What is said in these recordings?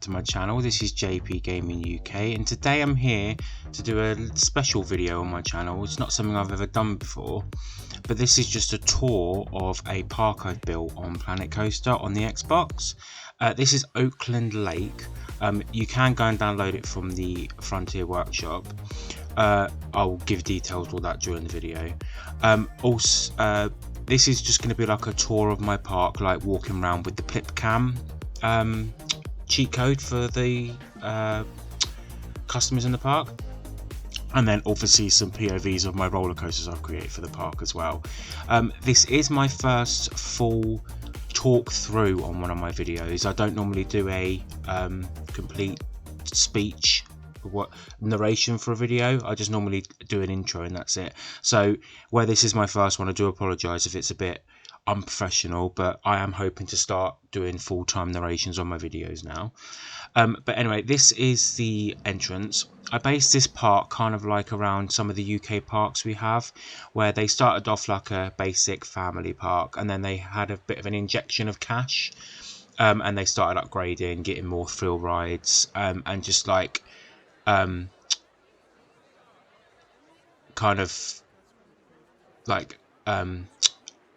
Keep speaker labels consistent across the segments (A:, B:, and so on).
A: to my channel. This is JP Gaming UK, and today I'm here to do a special video on my channel. It's not something I've ever done before, but this is just a tour of a park I've built on Planet Coaster on the Xbox. This is Oakland Lake. You can go and download it from the Frontier Workshop. I'll give details all that during the video. This is just going to be like a tour of my park, like walking around with the Plip Cam cheat code for the customers in the park, and then obviously some POVs of my roller coasters I've created for the park as well. This is my first full talk through on one of my videos. I don't normally do a complete speech narration for a video. I just normally do an intro and that's it. So where this is my first one, I do apologize if it's a bit unprofessional, but I am hoping to start doing full-time narrations on my videos now. But anyway, this is the entrance. I based this park kind of like around some of the UK parks we have, where they started off like a basic family park, and then they had a bit of an injection of cash, and they started upgrading, getting more thrill rides, and just like kind of like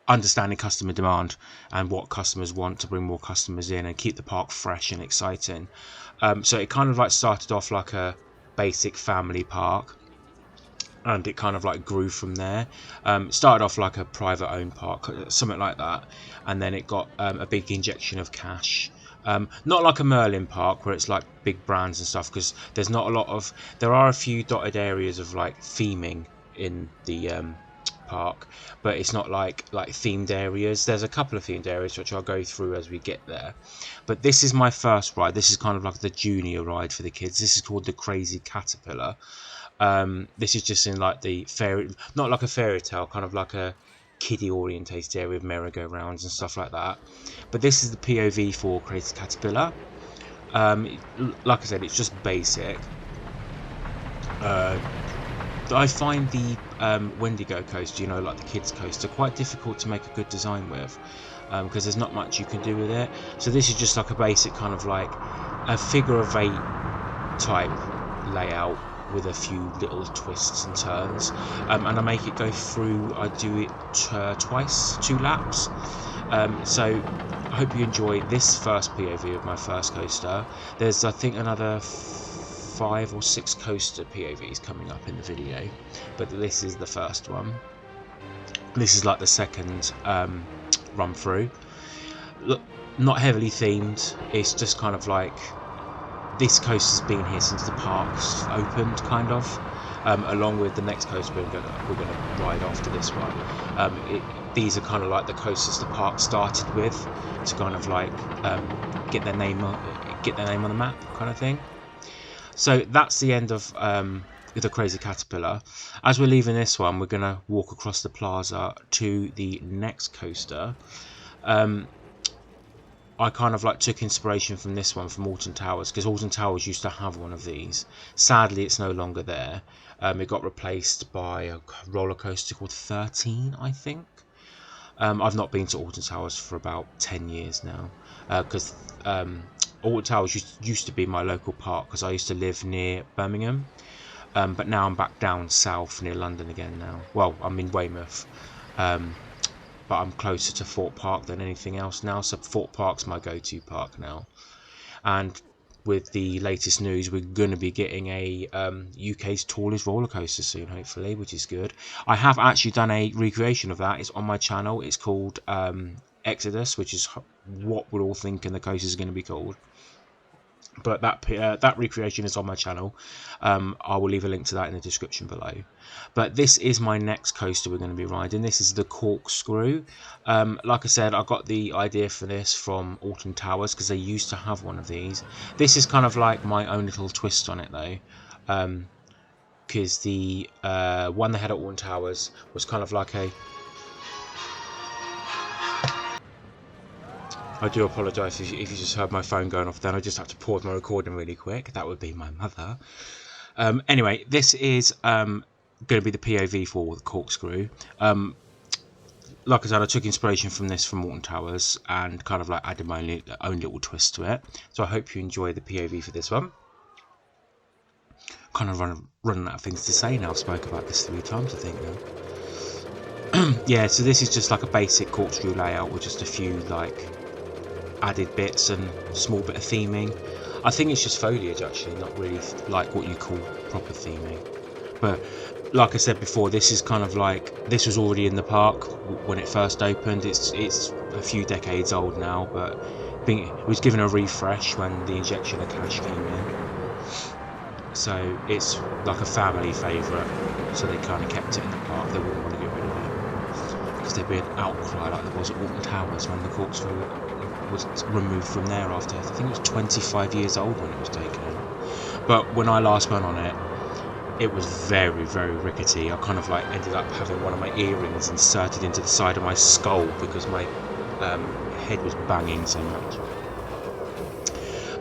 A: understanding customer demand and what customers want to bring more customers in and keep the park fresh and exciting. So it kind of like started off like a basic family park, and it kind of like grew from there. It started off like a private owned park, something like that, and then it got a big injection of cash. Not like a Merlin park where it's like big brands and stuff, because there's not a lot of, there are a few dotted areas of like theming in the park, but it's not like themed areas. There's a couple of themed areas which I'll go through as we get there, but this is my first ride. This is kind of like the junior ride for the kids. This is called the Crazy Caterpillar. This is just in like the fairy, not like a fairy tale, kind of like a kiddie orientated area with merry-go-rounds and stuff like that. But this is the POV for Crazy Caterpillar. Like I said, it's just basic. I find the Wendigo coaster, you know, like the kids coaster, quite difficult to make a good design with, because there's not much you can do with it. So this is just like a basic kind of like a figure of 8 type layout with a few little twists and turns, and I make it go through. I do it twice, 2 laps. So I hope you enjoy this first POV of my first coaster. There's I think another 5 or 6 coaster POVs coming up in the video, but this is the first one. This is like the second run through. Look, not heavily themed. It's just kind of like, this coaster's been here since the park's opened, kind of, along with the next coaster we're going to ride after this one. These are kind of like the coasters the park started with, to kind of like get their name on the map, kind of thing. So that's the end of the Crazy Caterpillar. As we're leaving this one, we're going to walk across the plaza to the next coaster. I kind of like took inspiration from this one, from Alton Towers, because Alton Towers used to have one of these. Sadly, it's no longer there. It got replaced by a roller coaster called 13, I think. I've not been to Alton Towers for about 10 years now, because Alton Towers used to be my local park, because I used to live near Birmingham, but now I'm back down south near London again now. Well, I'm in Weymouth, but I'm closer to Fort Park than anything else now, so Fort Park's my go-to park now. And with the latest news, we're going to be getting a UK's tallest roller coaster soon, hopefully, which is good. I have actually done a recreation of that. It's on my channel. It's called Exodus, which is what we're all thinking the coaster is going to be called. But that recreation is on my channel. I will leave a link to that in the description below. But this is my next coaster we're going to be riding. This is the Corkscrew. Like I said, I got the idea for this from Alton Towers, because they used to have one of these. This is kind of like my own little twist on it though, because the one they had at Alton Towers was kind of like a, I do apologise if you just heard my phone going off then. I just have to pause my recording really quick. That would be my mother. Anyway, this is going to be the POV for the Corkscrew. like I said, I took inspiration from this from Alton Towers and kind of like added my own little twist to it. So I hope you enjoy the POV for this one. Kind of running out of things to say now. I've spoke about this 3 times, I think now. Yeah, so this is just like a basic corkscrew layout with just a few like added bits and small bit of theming. I think it's just foliage actually, not really like what you call proper theming. But like I said before, this is kind of like, this was already in the park when it first opened. It's a few decades old now, but it was given a refresh when the injection of cash came in. So it's like a family favourite, so they kind of kept it in the park. They wouldn't want to get rid of it because there'd be an outcry like there was at Alton Towers when the corkscrew was removed from there after, I think it was 25 years old when it was taken. But when I last went on it, it was very, very rickety. I kind of like ended up having one of my earrings inserted into the side of my skull because my head was banging so much.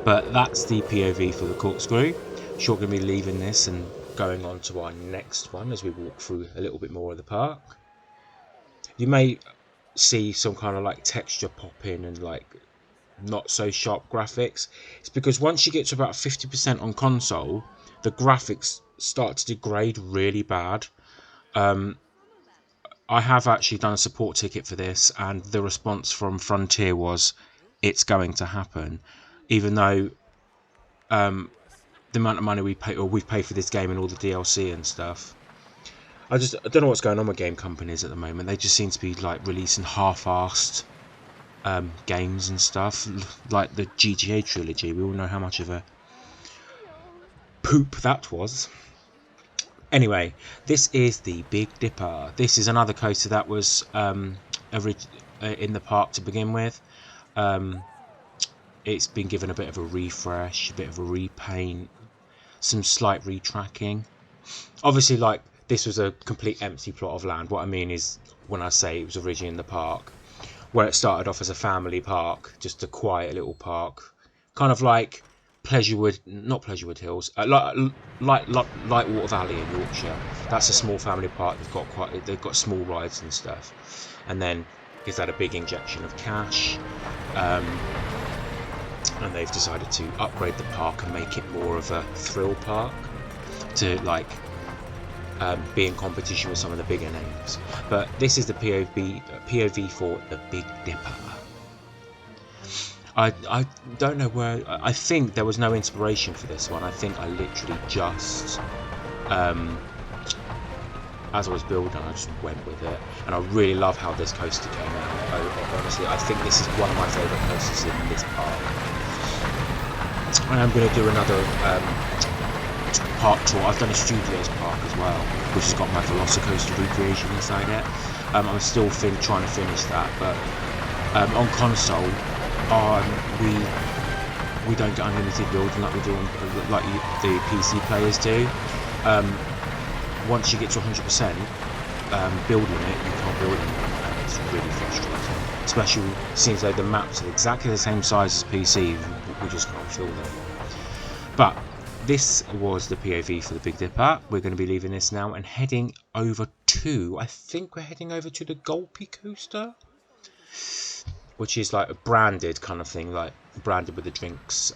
A: But that's the POV for the corkscrew. Sure, going to be leaving this and going on to our next one as we walk through a little bit more of the park. You may see some kind of like texture pop in and like not so sharp graphics. It's because once you get to about 50% on console, the graphics start to degrade really bad. I have actually done a support ticket for this, and the response from Frontier was, it's going to happen, even though the amount of money we've paid for this game and all the DLC and stuff. I don't know what's going on with game companies at the moment. They just seem to be like releasing half-assed games and stuff, like the GTA trilogy. We all know how much of a poop that was. Anyway, this is the Big Dipper. This is another coaster that was in the park to begin with. It's been given a bit of a refresh, a bit of a repaint, some slight retracking. Obviously, like, this was a complete empty plot of land. What I mean is, when I say it was originally in the park, where it started off as a family park, just a quiet little park, kind of like not Pleasurewood Hills, like Lightwater Valley in Yorkshire. That's a small family park. They've got small rides and stuff, and then it's had a big injection of cash, and they've decided to upgrade the park and make it more of a thrill park to like be in competition with some of the bigger names. But this is the POV for the Big Dipper. I don't know where. I think there was no inspiration for this one. I think I literally just, as I was building, I just went with it. And I really love how this coaster came out. Honestly, I think this is one of my favourite coasters in this park. And I'm going to do another park tour. I've done a Studios park as well, which has got my Velocicoaster recreation inside it. I'm still trying to finish that, but on console, we don't get unlimited building like we do on, like the PC players do. Once you get to 100% building it, you can't build it, and it's really frustrating. Especially since though the maps are exactly the same size as PC, we just can't fill them. But this was the POV for the Big Dipper. We're going to be leaving this now and heading over to, I think we're heading over to the GULPEE Coaster, which is like a branded kind of thing, like branded with the drinks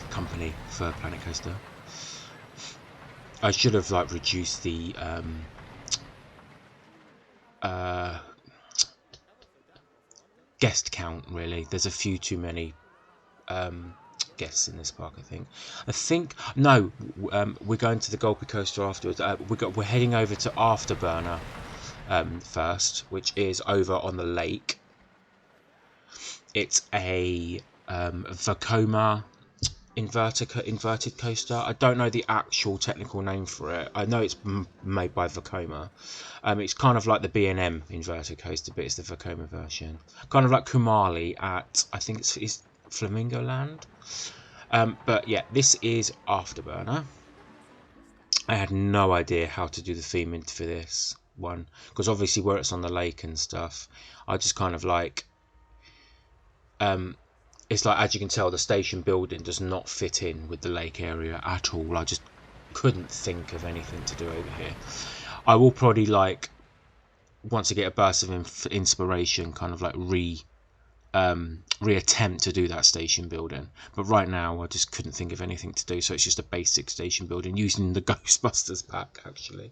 A: company for Planet Coaster. I should have like reduced the guest count, really. There's a few too many guests in this park, I think no, we're going to the GULPEE Coaster afterwards. We're heading over to Afterburner first, which is over on the lake. It's a Vekoma inverted coaster. I don't know the actual technical name for it. I know it's made by Vekoma. It's kind of like the B&M inverted coaster, but it's the Vekoma version. Kind of like Kumali at, I think it's Flamingo Land. But yeah, this is Afterburner. I had no idea how to do the theming for this one, because obviously where it's on the lake and stuff, I just kind of like, it's like, as you can tell, the station building does not fit in with the lake area at all. I just couldn't think of anything to do over here. I will probably like once I get a burst of inspiration, kind of like reattempt to do that station building. But right now I just couldn't think of anything to do, so it's just a basic station building using the Ghostbusters pack actually.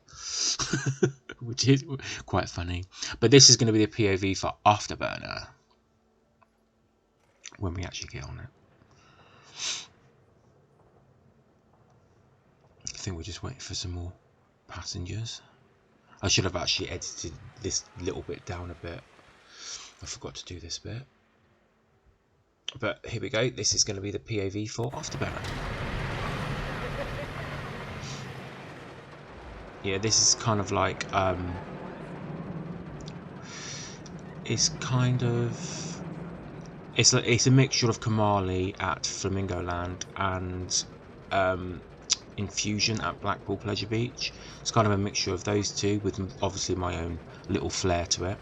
A: Which is quite funny. But this is going to be the POV for Afterburner when we actually get on it. I think we're just waiting for some more passengers. I should have actually edited this little bit down a bit. I forgot to do this bit. But here we go. This is going to be the POV for Afterburner. Yeah, this is kind of like it's kind of it's a mixture of Kamali at Flamingo Land and Infusion at Blackpool Pleasure Beach. It's kind of a mixture of those two with obviously my own little flair to it.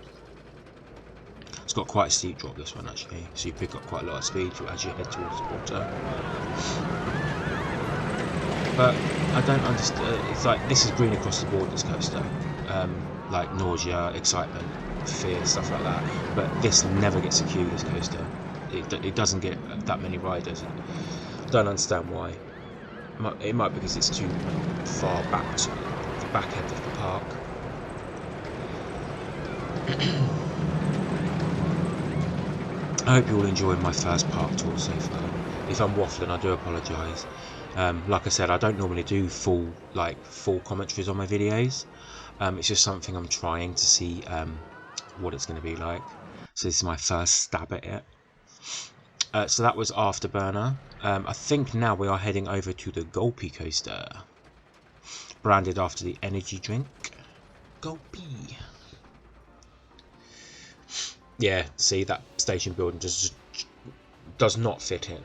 A: It's got quite a steep drop, this one actually, so you pick up quite a lot of speed as you head towards the water. But I don't understand, it's like this is green across the board, this coaster. Like nausea, excitement, fear, stuff like that. But this never gets a queue, this coaster. It doesn't get that many riders. I don't understand why. It might be because it's too far back to the back end of the park. I hope you all enjoyed my first park tour so far. If I'm waffling, I do apologise. Like I said, I don't normally do full commentaries on my videos. It's just something I'm trying to see what it's going to be like. So this is my first stab at it. So that was Afterburner. I think now we are heading over to the GULPEE Coaster, branded after the energy drink GULPEE. Yeah, see, that station building just does not fit in.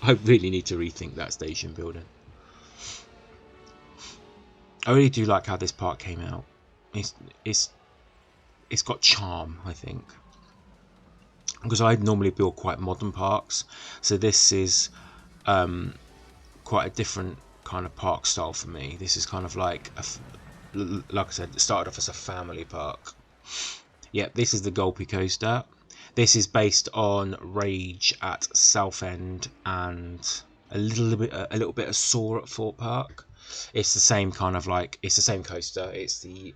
A: I really need to rethink that station building. I really do like how this park came out. It's got charm, I think. Because I normally build quite modern parks, so this is quite a different kind of park style for me. This is kind of like I said, it started off as a family park. Yeah, this is the GULPEE Coaster. This is based on Rage at Southend and a little bit of Saw at Thorpe Park. It's the same kind of it's the same coaster. It's the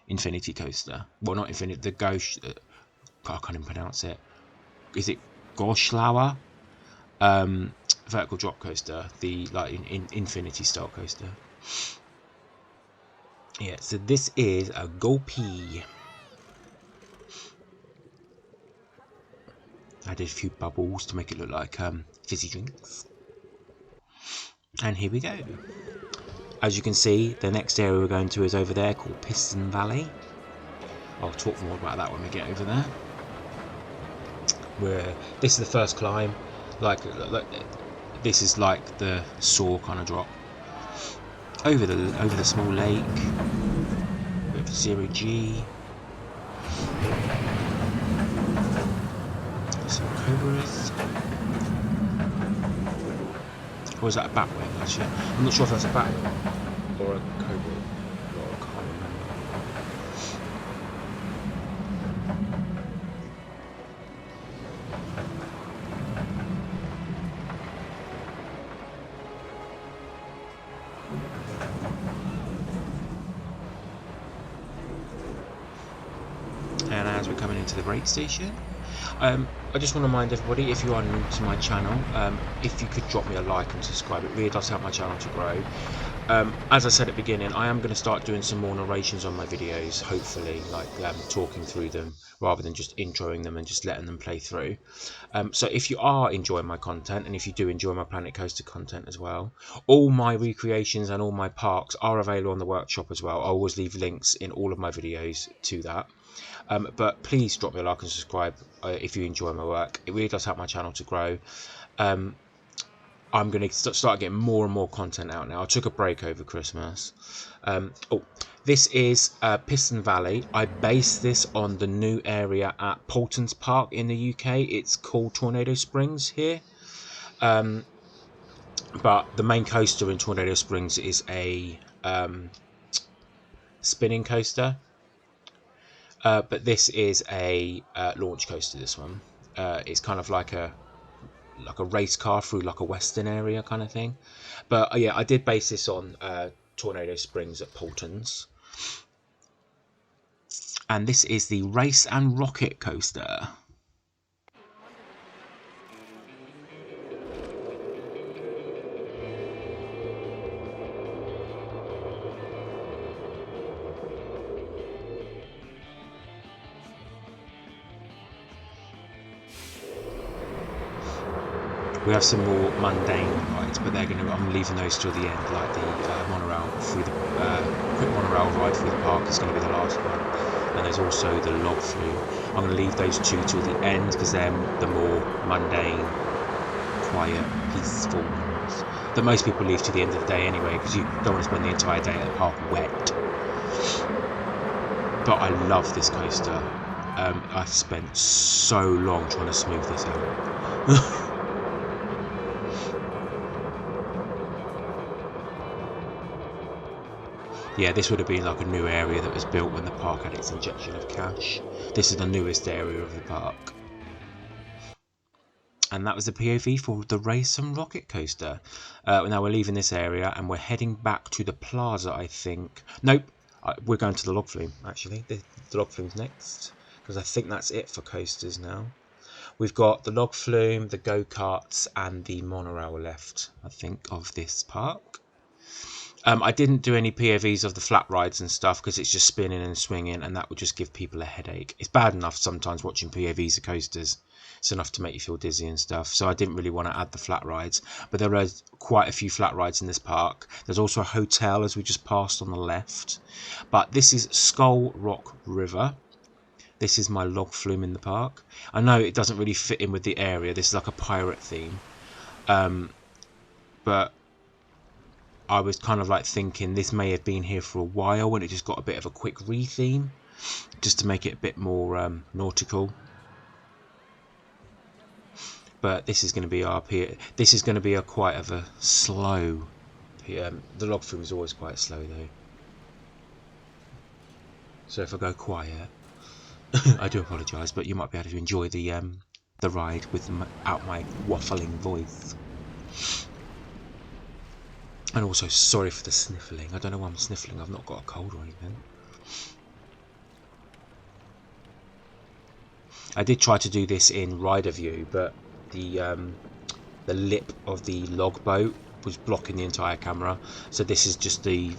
A: Infinity Coaster. Well, not Infinity. The Ghost. I can't even pronounce it. Is it Gorschlauer? Vertical drop coaster. The Infinity style coaster. Yeah. So this is a GULPEE. I did a few bubbles to make it look like fizzy drinks. And here we go. As you can see, the next area we're going to is over there called Piston Valley. I'll talk more about that when we get over there. This is the first climb. This is like the Saw kind of drop. Over the small lake. Bit of zero G. Some cobras. Or is that a batwing actually? I'm not sure if that's a batwing or a cobra. I can't remember. And as we're coming into the brake station, I just want to remind everybody, if you are new to my channel, if you could drop me a like and subscribe, it really does help my channel to grow. As I said at the beginning, I am going to start doing some more narrations on my videos, hopefully, talking through them rather than just introing them and just letting them play through. So if you are enjoying my content, and if you do enjoy my Planet Coaster content as well, all my recreations and all my parks are available on the workshop as well. I always leave links in all of my videos to that. But please drop me a like and subscribe if you enjoy my work. It really does help my channel to grow. I'm going to start getting more and more content out now. I took a break over Christmas. This is Piston Valley. I based this on the new area at Poulton's Park in the UK. It's called Tornado Springs here. But the main coaster in Tornado Springs is a spinning coaster. But this is a launch coaster. This one, it's kind of like a race car through like a western area kind of thing. But yeah, I did base this on Tornado Springs at Paulton's. And this is the Race and Rocket Coaster. We have some more mundane rides, but I'm leaving those till the end, like the monorail through the quick monorail ride through the park is going to be the last one, and there's also the log flume. I'm going to leave those two till the end because they're the more mundane, quiet, peaceful ones that most people leave to the end of the day anyway, because you don't want to spend the entire day at the park wet. But I love this coaster. I've spent so long trying to smooth this out. Yeah, this would have been like a new area that was built when the park had its injection of cash. This is the newest area of the park. And that was the POV for the Race and Rocket Coaster. Now we're leaving this area and we're heading back to the plaza, I think. Nope, we're going to the log flume, actually. The log flume's next, because I think that's it for coasters now. We've got the log flume, the go-karts, and the monorail left, I think, of this park. I didn't do any POVs of the flat rides and stuff because it's just spinning and swinging, and that would just give people a headache. It's bad enough sometimes watching POVs of coasters. It's enough to make you feel dizzy and stuff. So I didn't really want to add the flat rides. But there are quite a few flat rides in this park. There's also a hotel as we just passed on the left. But this is Skull Rock River. This is my log flume in the park. I know it doesn't really fit in with the area. This is like a pirate theme. But I was kind of like thinking this may have been here for a while and it just got a bit of a quick re-theme just to make it a bit more nautical. But this is going to be our this is going to be a quite of a slow PM. The log flume is always quite slow though. So if I go quiet, I do apologise, but you might be able to enjoy the ride without my waffling voice. And also, sorry for the sniffling. I don't know why I'm sniffling. I've not got a cold or anything. I did try to do this in rider view, but the lip of the log boat was blocking the entire camera. So this is just the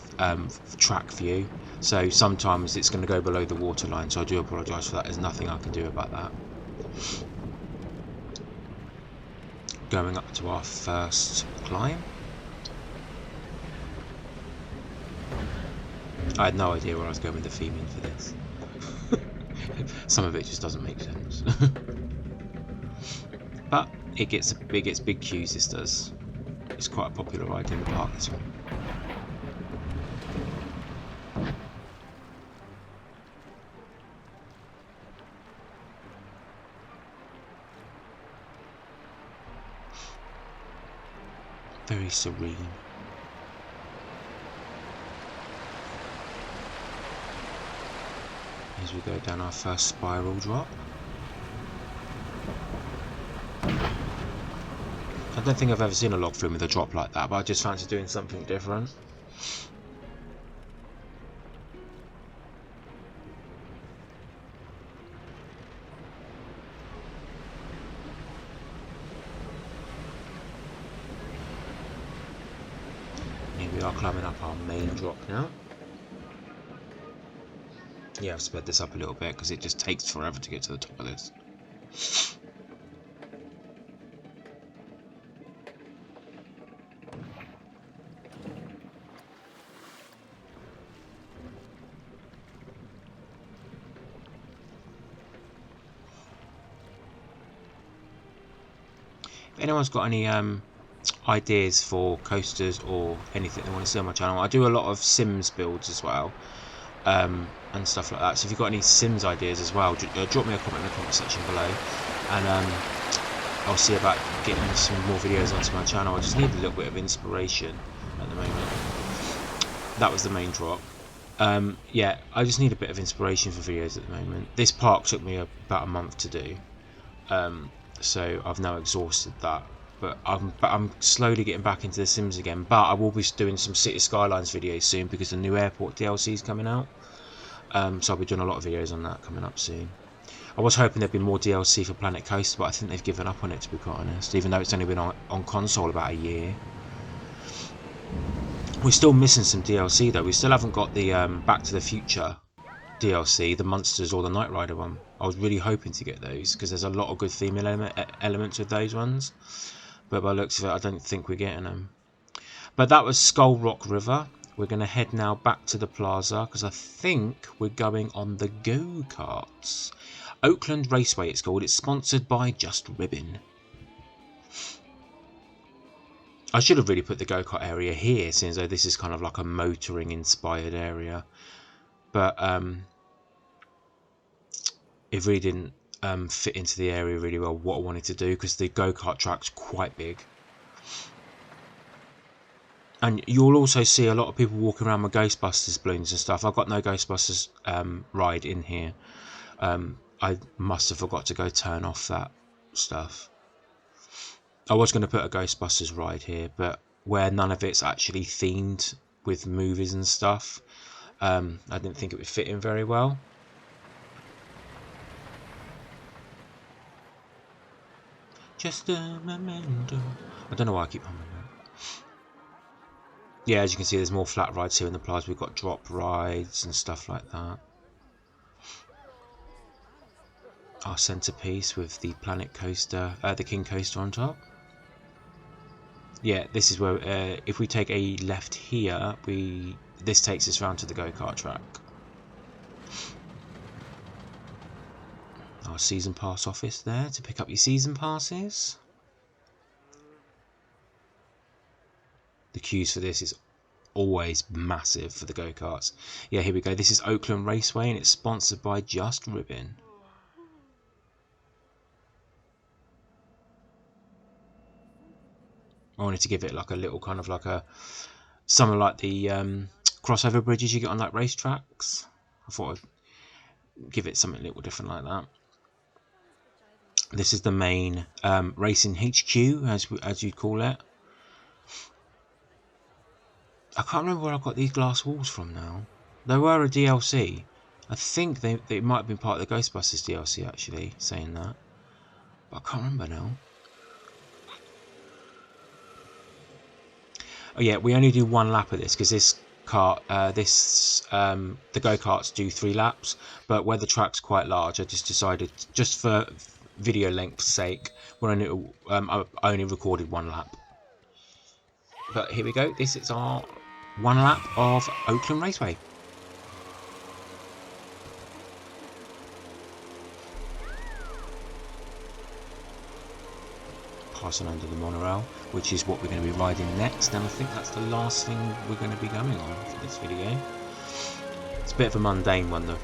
A: track view. So sometimes it's going to go below the waterline. So I do apologise for that. There's nothing I can do about that. Going up to our first climb. I had no idea where I was going with the theming for this. Some of it just doesn't make sense. But it gets big queues, this does. It's quite a popular ride in the park, this one. Very serene. As we go down our first spiral drop. I don't think I've ever seen a log flume with a drop like that, but I just fancy doing something different. Here we are climbing up our main drop now. Yeah, I've sped this up a little bit because it just takes forever to get to the top of this. If anyone's got any ideas for coasters or anything they want to see on my channel, I do a lot of Sims builds as well. And stuff like that. So if you've got any Sims ideas as well, drop me a comment in the comment section below, and I'll see about getting some more videos onto my channel. I just need a little bit of inspiration at the moment. That was the main drop. Yeah, I just need a bit of inspiration for videos at the moment. This park took me about a month to do, so I've now exhausted that. But I'm slowly getting back into The Sims again. But I will be doing some City Skylines videos soon because the new airport DLC is coming out. So I'll be doing a lot of videos on that coming up soon. I was hoping there'd be more DLC for Planet Coaster, but I think they've given up on it, to be quite honest, even though it's only been on console about a year. We're still missing some DLC though. We still haven't got the Back to the Future DLC, the Monsters or the Knight Rider one. I was really hoping to get those because there's a lot of good theme elements with those ones. But by the looks of it, I don't think we're getting them. But that was Skull Rock River. We're going to head now back to the plaza because I think we're going on the go-karts. Oakland Raceway it's called. It's sponsored by Just Ribbon. I should have really put the go-kart area here, since though this is kind of like a motoring inspired area. But it really didn't fit into the area really well what I wanted to do because the go-kart track's quite big. And you'll also see a lot of people walking around with Ghostbusters balloons and stuff. I've got no Ghostbusters ride in here. I must have forgot to go turn off that stuff. I was going to put a Ghostbusters ride here, but where none of it's actually themed with movies and stuff, I didn't think it would fit in very well. Just a memento. I don't know why I keep humming that. Yeah, as you can see, there's more flat rides here in the plaza. We've got drop rides and stuff like that. Our centerpiece with the Planet Coaster, the King Coaster on top. Yeah, this is where if we take a left here, this takes us round to the go-kart track. Our season pass office there to pick up your season passes. The queues for this is always massive for the go-karts. Yeah, here we go. This is Oakland Raceway and it's sponsored by Just Ribbon. I wanted to give it like a little kind of like a something like the crossover bridges you get on like racetracks. I thought I'd give it something a little different like that. This is the main racing HQ, as you'd call it. I can't remember where I got these glass walls from now. They were a DLC. I think they might have been part of the Ghostbusters DLC actually, saying that. But I can't remember now. Oh yeah, we only do one lap of this because this kart, the go-karts do 3 laps. But where the track's quite large, I just decided, just for video length's sake, I only recorded 1 lap. But here we go. This is our 1 lap of Oakland Raceway. Passing under the monorail, which is what we're going to be riding next, and I think that's the last thing we're going to be going on for this video. It's a bit of a mundane one, the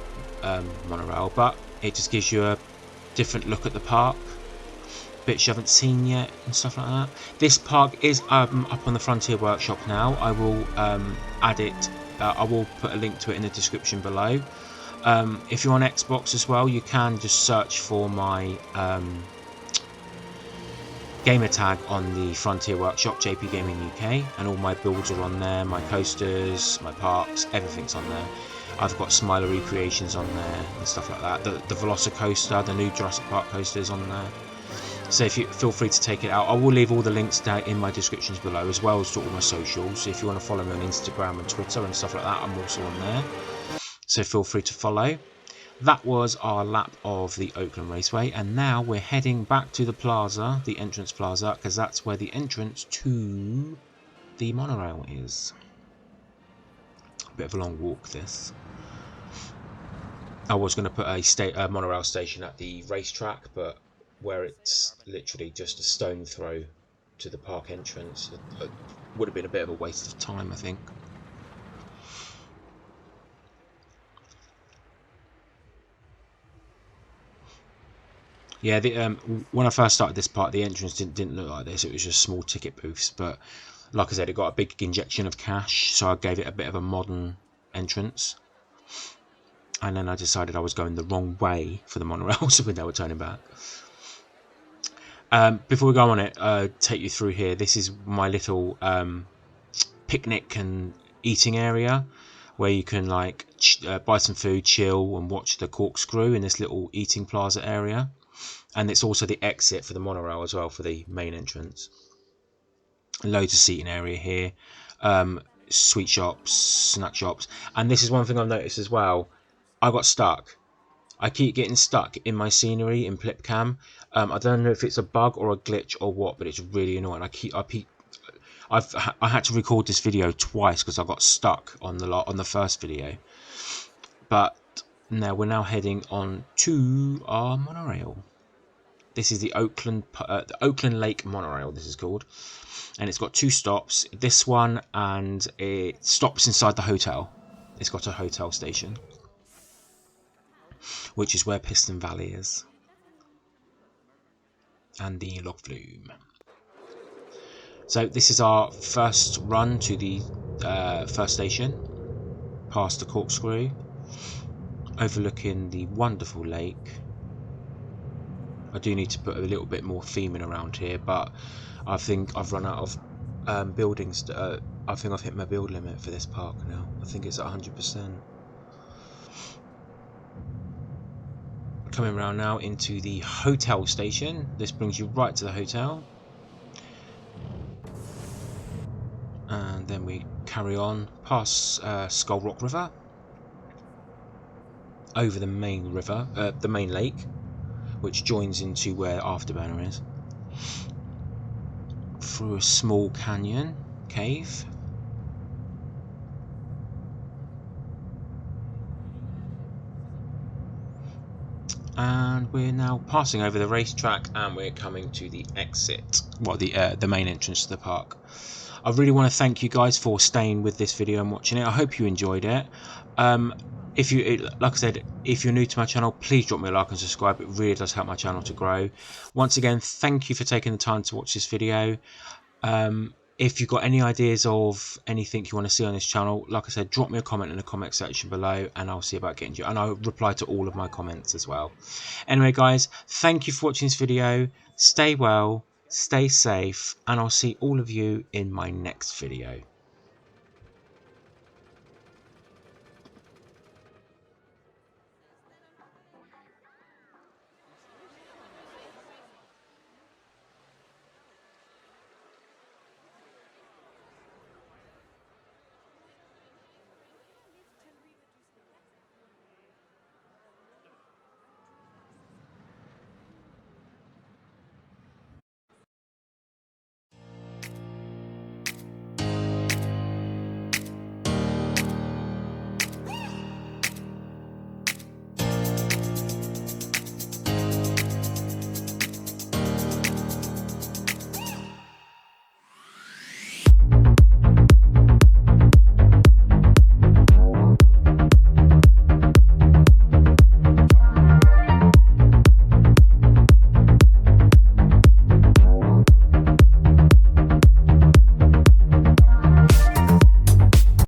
A: monorail, but it just gives you a different look at the park, bits you haven't seen yet and stuff like that. This park is up on the Frontier Workshop now. I will add it, I will put a link to it in the description below. If you're on Xbox as well, you can just search for my gamer tag on the Frontier Workshop, JP Gaming UK, and all my builds are on there, my coasters, my parks, everything's on there. I've got Smiler recreations on there and stuff like that. The Velocicoaster, the new Jurassic Park coaster is on there. So if you feel free to take it out. I will leave all the links down in my descriptions below, as well as to all my socials. So if you want to follow me on Instagram and Twitter and stuff like that, I'm also on there. So feel free to follow. That was our lap of the Oakland Raceway, and now we're heading back to the plaza, the entrance plaza, because that's where the entrance to the monorail is. A bit of a long walk this. I was going to put a monorail station at the racetrack, but where it's literally just a stone throw to the park entrance, it would have been a bit of a waste of time, I think. Yeah, when I first started this part, the entrance didn't look like this. It was just small ticket booths, but like I said, it got a big injection of cash, so I gave it a bit of a modern entrance. And then I decided I was going the wrong way for the monorail, so when they were turning back. Before we go on it, take you through here. This is my little picnic and eating area, where you can like buy some food, chill, and watch the corkscrew in this little eating plaza area. And it's also the exit for the monorail as well, for the main entrance. Loads of seating area here, sweet shops, snack shops, and this is one thing I've noticed as well. I got stuck. I keep getting stuck in my scenery in Plipcam. I don't know if it's a bug or a glitch or what, but it's really annoying. I had to record this video twice because I got stuck on the first video. But now we're heading on to our monorail. This is the Oakland Lake monorail. This is called, and it's got 2 stops. This one, and it stops inside the hotel. It's got a hotel station, which is where Piston Valley is, and the Loch Flume. So this is our first run to the first station, past the corkscrew, overlooking the wonderful lake. I do need to put a little bit more theming around here, but I think I've run out of buildings. I think I've hit my build limit for this park now. I think it's at 100%. Coming around now into the hotel station. This brings you right to the hotel. And then we carry on past Skull Rock River, over the main river, the main lake, which joins into where Afterburner is, through a small canyon cave, and we're now passing over the racetrack, and we're coming to the exit, well, the main entrance to the park. I really want to thank you guys for staying with this video and watching it. I hope you enjoyed it. If you, like I said, if you're new to my channel, please drop me a like and subscribe. It really does help my channel to grow. Once again, thank you for taking the time to watch this video. If you've got any ideas of anything you want to see on this channel, like I said, drop me a comment in the comment section below, and I'll see about getting you. And I'll reply to all of my comments as well. Anyway, guys, thank you for watching this video. Stay well, stay safe, and I'll see all of you in my next video.